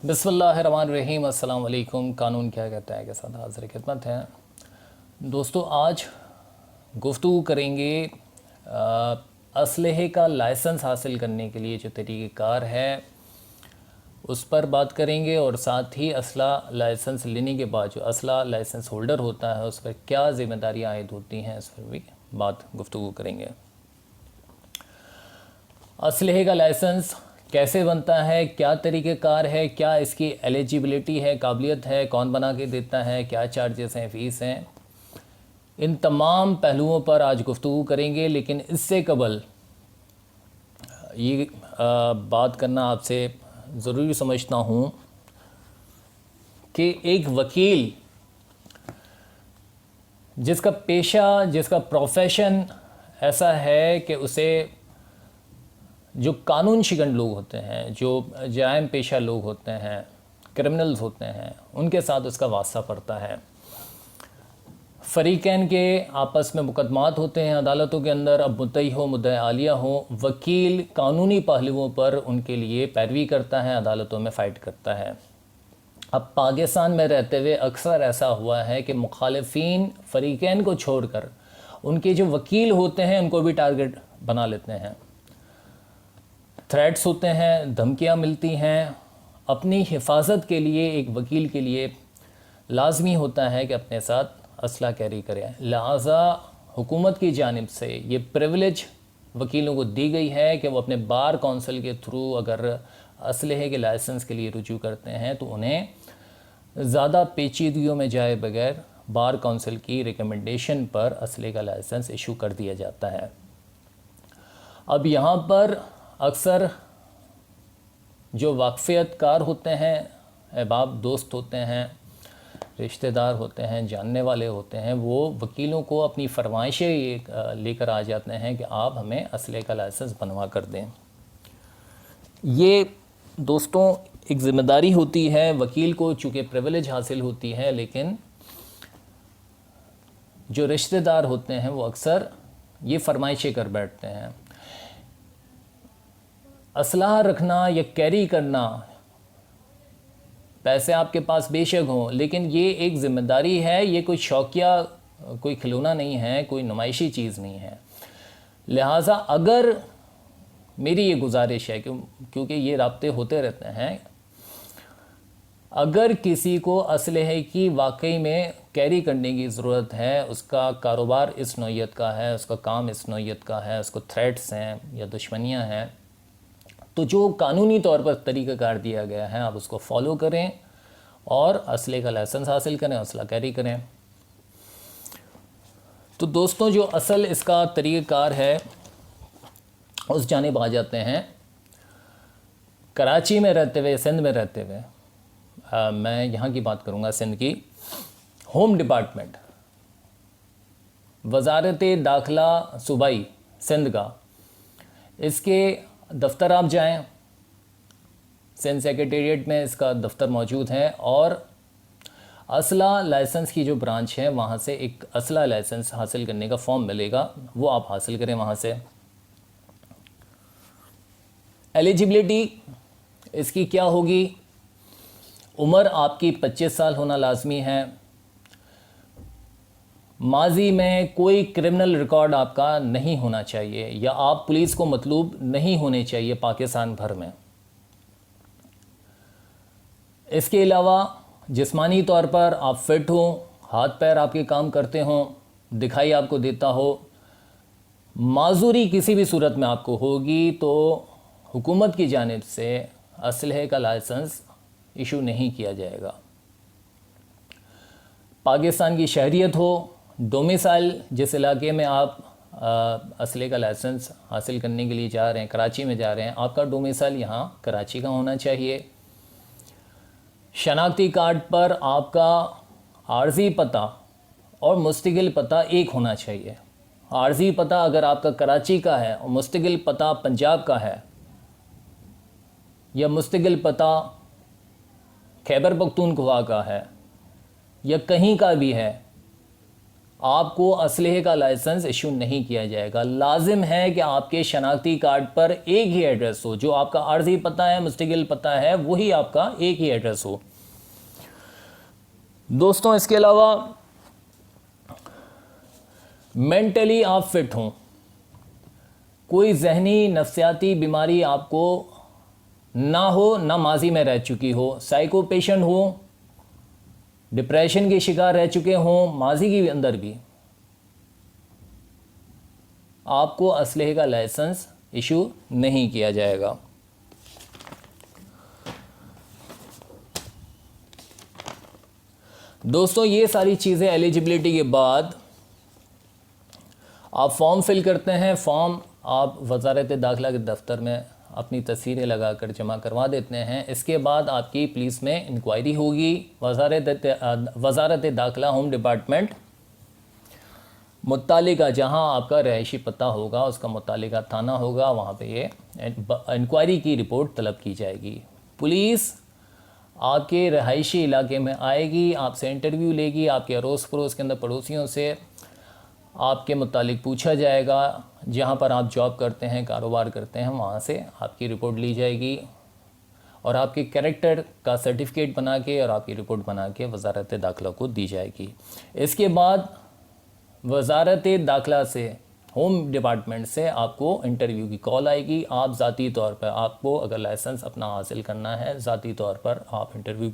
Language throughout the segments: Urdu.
بسم اللہ الرحمن الرحیم۔ السلام علیکم۔ قانون کیا کہتا ہے کے ساتھ حاضر خدمت ہیں دوستو۔ آج گفتگو کریں گے اسلحے کا لائسنس حاصل کرنے کے لیے جو طریقہ کار ہے اس پر بات کریں گے، اور ساتھ ہی اسلحہ لائسنس لینے کے بعد جو اسلحہ لائسنس ہولڈر ہوتا ہے اس پر کیا ذمہ داریاں عائد ہوتی ہیں اس پر بھی گفتگو کریں گے۔ اسلحے کا لائسنس کیسے بنتا ہے، کیا طریقہ کار ہے، کیا اس کی ایلیجیبلٹی ہے، قابلیت ہے، کون بنا کے دیتا ہے، کیا چارجز ہیں، فیس ہیں، ان تمام پہلوؤں پر آج گفتگو کریں گے۔ لیکن اس سے قبل یہ بات کرنا آپ سے ضروری سمجھتا ہوں کہ ایک وکیل جس کا پیشہ، جس کا پروفیشن ایسا ہے کہ اسے جو قانون شکن لوگ ہوتے ہیں، جو جرائم پیشہ لوگ ہوتے ہیں، کرمنلز ہوتے ہیں، ان کے ساتھ اس کا واسطہ پڑتا ہے۔ فریقین کے آپس میں مقدمات ہوتے ہیں عدالتوں کے اندر، اب مدعی ہو، مدعی عالیہ ہو، وکیل قانونی پہلوؤں پر ان کے لیے پیروی کرتا ہے، عدالتوں میں فائٹ کرتا ہے۔ اب پاکستان میں رہتے ہوئے اکثر ایسا ہوا ہے کہ مخالفین فریقین کو چھوڑ کر ان کے جو وکیل ہوتے ہیں ان کو بھی ٹارگٹ بنا لیتے ہیں، تھریٹس ہوتے ہیں، دھمکیاں ملتی ہیں۔ اپنی حفاظت کے لیے ایک وکیل کے لیے لازمی ہوتا ہے کہ اپنے ساتھ اسلحہ کیری کرے، لہٰذا حکومت کی جانب سے یہ پریولیج وکیلوں کو دی گئی ہے کہ وہ اپنے بار کونسل کے تھرو اگر اسلحے کے لائسنس کے لیے رجوع کرتے ہیں تو انہیں زیادہ پیچیدگیوں میں جائے بغیر بار کونسل کی ریکمنڈیشن پر اسلحے کا لائسنس ایشو کر دیا جاتا ہے۔ اب یہاں پر اکثر جو واقفیت کار ہوتے ہیں، احباب دوست ہوتے ہیں، رشتہ دار ہوتے ہیں، جاننے والے ہوتے ہیں، وہ وکیلوں کو اپنی فرمائشیں لے کر آ جاتے ہیں کہ آپ ہمیں اسلحے کا لائسنس بنوا کر دیں۔ یہ دوستوں ایک ذمہ داری ہوتی ہے وکیل کو، چونکہ پریولیج حاصل ہوتی ہے، لیکن جو رشتہ دار ہوتے ہیں وہ اکثر یہ فرمائشیں کر بیٹھتے ہیں۔ اسلحہ رکھنا یا کیری کرنا، پیسے آپ کے پاس بے شک ہوں، لیکن یہ ایک ذمہ داری ہے، یہ کوئی شوقیہ کوئی کھلونا نہیں ہے، کوئی نمائشی چیز نہیں ہے۔ لہٰذا اگر میری یہ گزارش ہے کیونکہ یہ رابطے ہوتے رہتے ہیں، اگر کسی کو اسلحے کی واقعی میں کیری کرنے کی ضرورت ہے، اس کا کاروبار اس نوعیت کا ہے، اس کا کام اس نوعیت کا ہے، اس کو تھریٹس ہیں یا دشمنیاں ہیں، تو جو قانونی طور پر طریقہ کار دیا گیا ہے آپ اس کو فالو کریں اور اسلحے کا لائسنس حاصل کریں، اسلحہ کیری کریں۔ تو دوستوں جو اصل اس کا طریقہ کار ہے اس جانب آ جاتے ہیں۔ کراچی میں رہتے ہوئے، سندھ میں رہتے ہوئے، میں یہاں کی بات کروں گا، سندھ کی، ہوم ڈپارٹمنٹ، وزارت داخلہ صوبائی سندھ کا، اس کے دفتر آپ جائیں، سندھ سیکریٹریٹ میں اس کا دفتر موجود ہے، اور اسلحہ لائسنس کی جو برانچ ہے وہاں سے ایک اسلحہ لائسنس حاصل کرنے کا فارم ملے گا، وہ آپ حاصل کریں وہاں سے۔ ایلیجیبلٹی اس کی کیا ہوگی؟ عمر آپ کی 25 سال ہونا لازمی ہے، ماضی میں کوئی کرمنل ریکارڈ آپ کا نہیں ہونا چاہیے، یا آپ پولیس کو مطلوب نہیں ہونے چاہیے پاکستان بھر میں۔ اس کے علاوہ جسمانی طور پر آپ فٹ ہوں، ہاتھ پیر آپ کے کام کرتے ہوں، دکھائی آپ کو دیتا ہو، معذوری کسی بھی صورت میں آپ کو ہوگی تو حکومت کی جانب سے اسلحے کا لائسنس ایشو نہیں کیا جائے گا۔ پاکستان کی شہریت ہو، ڈومیسائل جس علاقے میں آپ اسلحے کا لائسنس حاصل کرنے کے لیے جا رہے ہیں، کراچی میں جا رہے ہیں، آپ کا ڈومیسائل یہاں کراچی کا ہونا چاہیے۔ شناختی کارڈ پر آپ کا عارضی پتہ اور مستقل پتہ ایک ہونا چاہیے۔ عارضی پتہ اگر آپ کا کراچی کا ہے اور مستقل پتہ پنجاب کا ہے، یا مستقل پتہ خیبر پختونخوا کا ہے، یا کہیں کا بھی ہے، آپ کو اسلحے کا لائسنس ایشو نہیں کیا جائے گا. لازم ہے کہ آپ کے شناختی کارڈ پر ایک ہی ایڈریس ہو. جو آپ کا عارضی پتہ ہے، مستقل پتہ ہے، وہی آپ کا ایک ہی ایڈریس ہو. دوستوں اس کے علاوہ مینٹلی آپ فٹ ہوں، کوئی ذہنی نفسیاتی بیماری آپ کو نہ ہو، نہ ماضی میں رہ چکی ہو، سائیکو پیشنٹ ہو، ڈپریشن کے شکار رہ چکے ہوں ماضی کے اندر بھی، آپ کو اسلحے کا لائسنس ایشو نہیں کیا جائے گا. دوستوں یہ ساری چیزیں ایلیجبلٹی کے بعد آپ فارم فل کرتے ہیں. فارم آپ وزارت داخلہ کے دفتر میں اپنی تصویریں لگا کر جمع کروا دیتے ہیں. اس کے بعد آپ کی پولیس میں انکوائری ہوگی. وزارت داخلہ ہوم ڈپارٹمنٹ متعلقہ جہاں آپ کا رہائشی پتہ ہوگا، اس کا متعلقہ تھانہ ہوگا، وہاں پہ یہ انکوائری کی رپورٹ طلب کی جائے گی. پولیس آپ کے رہائشی علاقے میں آئے گی، آپ سے انٹرویو لے گی، آپ کے اڑوس پڑوس کے اندر پڑوسیوں سے آپ کے متعلق پوچھا جائے گا. جہاں پر آپ جاب کرتے ہیں، کاروبار کرتے ہیں، وہاں سے آپ کی رپورٹ لی جائے گی اور آپ کے کریکٹر کا سرٹیفکیٹ بنا کے اور آپ کی رپورٹ بنا کے وزارت داخلہ کو دی جائے گی. اس کے بعد وزارت داخلہ سے، ہوم ڈپارٹمنٹ سے آپ کو انٹرویو کی کال آئے گی. آپ ذاتی طور پر، آپ کو اگر لائسنس اپنا حاصل کرنا ہے، ذاتی طور پر آپ انٹرویو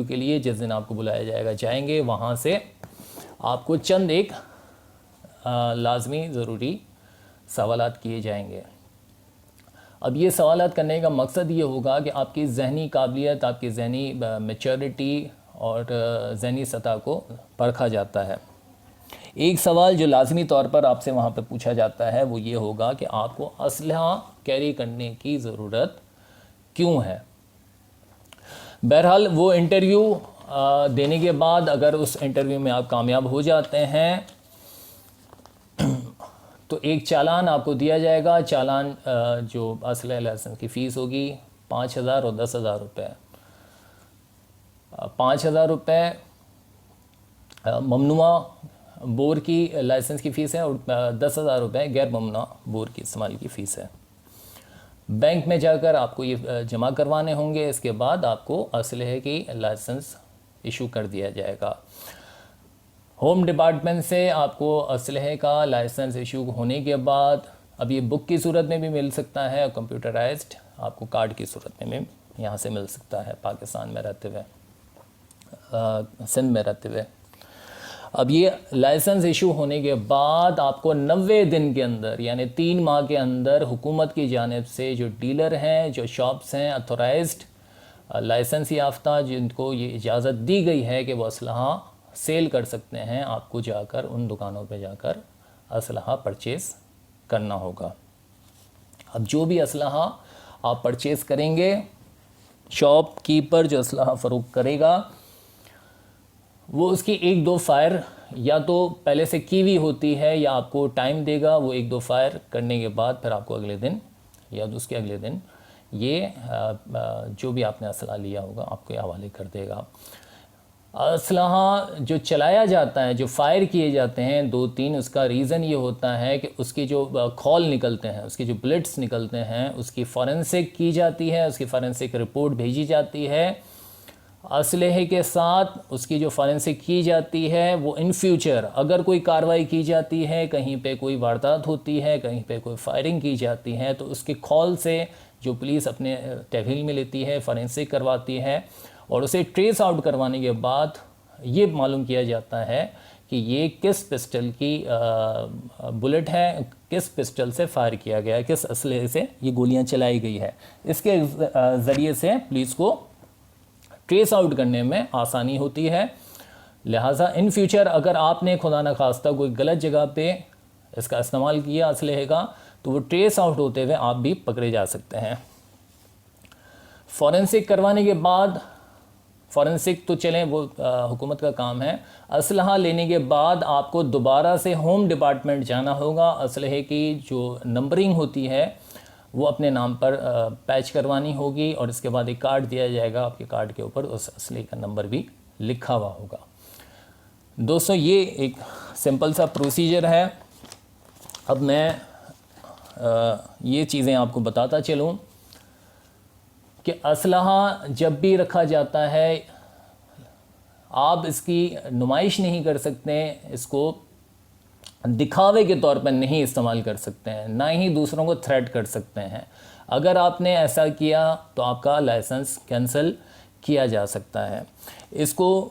کے لیے جس دن آپ کو بلایا جائے گا جائیں گے. وہاں سے آپ کو چند ایک لازمی ضروری سوالات کیے جائیں گے. اب یہ سوالات کرنے کا مقصد یہ ہوگا کہ آپ کی ذہنی قابلیت، آپ کی ذہنی میچورٹی اور ذہنی سطح کو پرکھا جاتا ہے. ایک سوال جو لازمی طور پر آپ سے وہاں پہ پوچھا جاتا ہے وہ یہ ہوگا کہ آپ کو اسلحہ کیری کرنے کی ضرورت کیوں ہے. بہرحال وہ انٹرویو دینے کے بعد اگر اس انٹرویو میں آپ کامیاب ہو جاتے ہیں تو ایک چالان آپ کو دیا جائے گا. چالان جو اسلحہ لائسنس کی فیس ہوگی 5,000 اور 10,000 روپے. 5,000 روپے ممنوعہ بور کی لائسنس کی فیس ہے اور 10,000 روپے غیر ممنوعہ بور کی استعمال کی فیس ہے. بینک میں جا کر آپ کو یہ جمع کروانے ہوں گے. اس کے بعد آپ کو اسلحے کی لائسنس ایشو کر دیا جائے گا. ہوم ڈپارٹمنٹ سے آپ کو اسلحے کا لائسنس ایشو ہونے کے بعد اب یہ بک کی صورت میں بھی مل سکتا ہے، کمپیوٹرائزڈ آپ کو کارڈ کی صورت میں بھی یہاں سے مل سکتا ہے پاکستان میں رہتے ہوئے، سندھ میں رہتے ہوئے. اب یہ لائسنس ایشو ہونے کے بعد آپ کو 90 دن کے اندر یعنی 3 ماہ کے اندر حکومت کی جانب سے جو ڈیلر ہیں، جو شاپس ہیں اتھورائزڈ لائسنس یافتہ، جن کو یہ اجازت دی گئی ہے کہ وہ اسلحہ سیل کر سکتے ہیں، آپ کو جا کر ان دکانوں پہ جا کر اسلحہ پرچیز کرنا ہوگا. اب جو بھی اسلحہ آپ پرچیز کریں گے، شاپ کیپر جو اسلحہ فروخت کرے گا وہ اس کی 1-2 فائر یا تو پہلے سے کی ہوئی ہوتی ہے یا آپ کو ٹائم دے گا. وہ 1-2 فائر کرنے کے بعد پھر آپ کو اگلے دن یا اس کے اگلے دن یہ جو بھی آپ نے اسلحہ لیا ہوگا آپ کے حوالے کر دے گا. اسلحہ جو چلایا جاتا ہے، جو فائر کیے جاتے ہیں 2-3، اس کا ریزن یہ ہوتا ہے کہ اس کی جو کھول نکلتے ہیں، اس کی جو بلٹس نکلتے ہیں، اس کی فورنسک کی جاتی ہے، اس کی فورنسک رپورٹ بھیجی جاتی ہے. اسلحے کے ساتھ اس کی جو فورنسک کی جاتی ہے وہ ان فیوچر اگر کوئی کارروائی کی جاتی ہے، کہیں پہ کوئی واردات ہوتی ہے، کہیں پہ کوئی فائرنگ کی جاتی ہے، تو اس کے کھول سے جو پولیس اپنے تحویل میں لیتی ہے، فورنسک کرواتی ہے اور اسے ٹریس آؤٹ کروانے کے بعد یہ معلوم کیا جاتا ہے کہ یہ کس پسٹل کی بلٹ ہے، کس پسٹل سے فائر کیا گیا ہے، کس اسلحے سے یہ گولیاں چلائی گئی ہے. اس کے ذریعے سے پولیس کو ٹریس آؤٹ کرنے میں آسانی ہوتی ہے. لہٰذا ان فیوچر اگر آپ نے خدا نخواستہ کوئی غلط جگہ پہ اس کا استعمال کیا اسلحے کا تو وہ ٹریس آؤٹ ہوتے ہوئے آپ بھی پکڑے جا سکتے ہیں. فورنسک کروانے کے بعد، فورنسک تو چلیں وہ حکومت کا کام ہے، اسلحہ لینے کے بعد آپ کو دوبارہ سے ہوم ڈپارٹمنٹ جانا ہوگا. اسلحے کی جو نمبرنگ ہوتی ہے وہ اپنے نام پر پیچ کروانی ہوگی اور اس کے بعد ایک کارڈ دیا جائے گا. آپ کے کارڈ کے اوپر اس اسلحے کا نمبر بھی لکھا ہوا ہوگا. دوستوں یہ ایک سمپل سا پروسیجر ہے. اب میں یہ چیزیں آپ کو بتاتا چلوں کہ اسلحہ جب بھی رکھا جاتا ہے آپ اس کی نمائش نہیں کر سکتے, اس کو دکھاوے کے طور پر نہیں استعمال کر سکتے ہیں, نہ ہی دوسروں کو تھریٹ کر سکتے ہیں. اگر آپ نے ایسا کیا تو آپ کا لائسنس کینسل کیا جا سکتا ہے. اس کو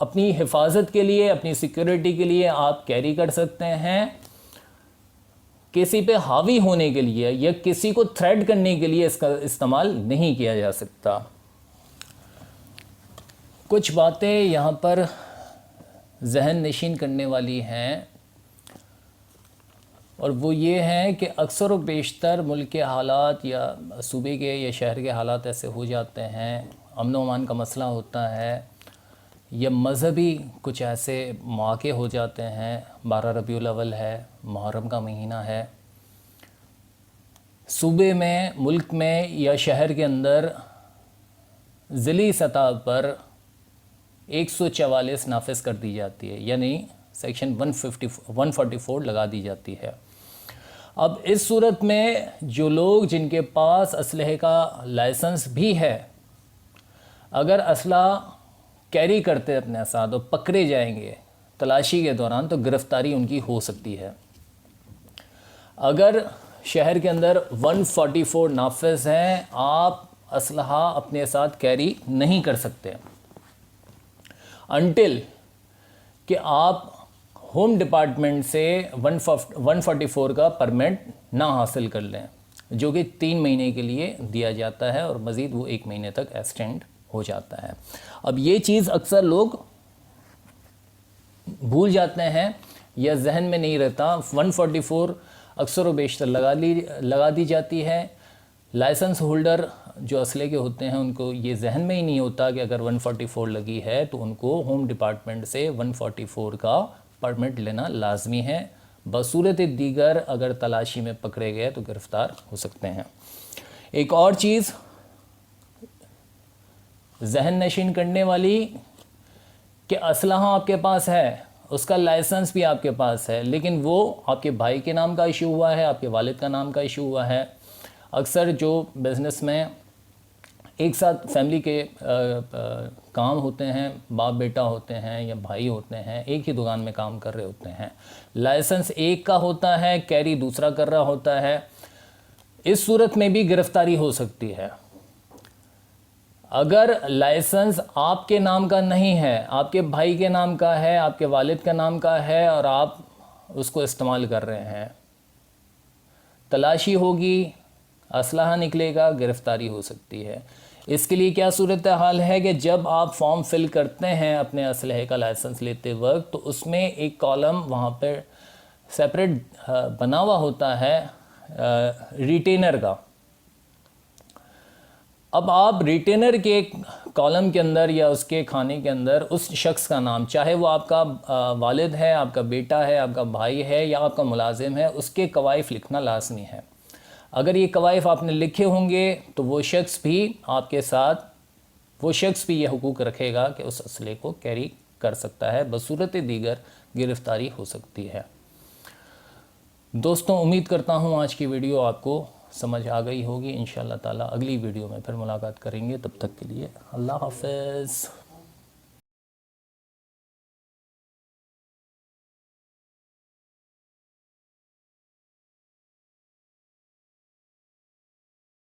اپنی حفاظت کے لیے, اپنی سیکیورٹی کے لیے آپ کیری کر سکتے ہیں. کسی پہ حاوی ہونے کے لیے یا کسی کو تھریٹ کرنے کے لیے اس کا استعمال نہیں کیا جا سکتا. کچھ باتیں یہاں پر ذہن نشین کرنے والی ہیں, اور وہ یہ ہیں کہ اکثر و بیشتر ملک کے حالات یا صوبے کے یا شہر کے حالات ایسے ہو جاتے ہیں, امن و امان کا مسئلہ ہوتا ہے یا مذہبی کچھ ایسے مواقع ہو جاتے ہیں. 12 ربیع الاول ہے, محرم کا مہینہ ہے, صوبے میں, ملک میں یا شہر کے اندر ضلعی سطح پر 144 نافذ کر دی جاتی ہے, یعنی سیکشن 144 لگا دی جاتی ہے. اب اس صورت میں جو لوگ جن کے پاس اسلحے کا لائسنس بھی ہے, اگر اسلحہ کیری کرتے اپنے ساتھ اور پکڑے جائیں گے تلاشی کے دوران تو گرفتاری ان کی ہو سکتی ہے. اگر شہر کے اندر 144 نافذ ہیں, آپ اسلحہ اپنے ساتھ کیری نہیں کر سکتے انٹل کہ آپ ہوم ڈپارٹمنٹ سے 144 کا پرمٹ نہ حاصل کر لیں, جو کہ 3 مہینے کے لیے دیا جاتا ہے اور مزید وہ 1 مہینے تک ایکسٹینڈ ہو جاتا ہے. اب یہ چیز اکثر لوگ بھول جاتے ہیں یا ذہن میں نہیں رہتا. 144 اکثر و بیشتر لگا دی جاتی ہے. لائسنس ہولڈر جو اسلحے کے ہوتے ہیں ان کو یہ ذہن میں ہی نہیں ہوتا کہ اگر 144 لگی ہے تو ان کو ہوم ڈپارٹمنٹ سے 144 کا پرمٹ لینا لازمی ہے. بصورت دیگر اگر تلاشی میں پکڑے گئے تو گرفتار ہو سکتے ہیں. ایک اور چیز ذہن نشین کرنے والی کہ اسلحہ آپ کے پاس ہے, اس کا لائسنس بھی آپ کے پاس ہے, لیکن وہ آپ کے بھائی کے نام کا ایشو ہوا ہے, آپ کے والد کا نام کا ایشو ہوا ہے. اکثر جو بزنس میں ایک ساتھ فیملی کے کام ہوتے ہیں, باپ بیٹا ہوتے ہیں یا بھائی ہوتے ہیں, ایک ہی دکان میں کام کر رہے ہوتے ہیں, لائسنس ایک کا ہوتا ہے, کیری دوسرا کر رہا ہوتا ہے, اس صورت میں بھی گرفتاری ہو سکتی ہے. اگر لائسنس آپ کے نام کا نہیں ہے, آپ کے بھائی کے نام کا ہے, آپ کے والد کا نام کا ہے اور آپ اس کو استعمال کر رہے ہیں, تلاشی ہوگی, اسلحہ نکلے گا, گرفتاری ہو سکتی ہے. اس کے لیے کیا صورتحال ہے کہ جب آپ فارم فل کرتے ہیں اپنے اسلحے کا لائسنس لیتے وقت تو اس میں ایک کالم وہاں پہ سیپریٹ بنا ہوا ہوتا ہے ریٹینر کا. اب آپ ریٹینر کے کالم کے اندر یا اس کے کھانے کے اندر اس شخص کا نام, چاہے وہ آپ کا والد ہے, آپ کا بیٹا ہے, آپ کا بھائی ہے یا آپ کا ملازم ہے, اس کے کوائف لکھنا لازمی ہے. اگر یہ کوائف آپ نے لکھے ہوں گے تو وہ شخص بھی آپ کے ساتھ, وہ شخص بھی یہ حقوق رکھے گا کہ اس اسلحے کو کیری کر سکتا ہے, بصورت دیگر گرفتاری ہو سکتی ہے. دوستوں امید کرتا ہوں آج کی ویڈیو آپ کو سمجھ آ گئی ہوگی. انشاءاللہ تعالی اگلی ویڈیو میں پھر ملاقات کریں گے, تب تک کے لیے اللہ حافظ.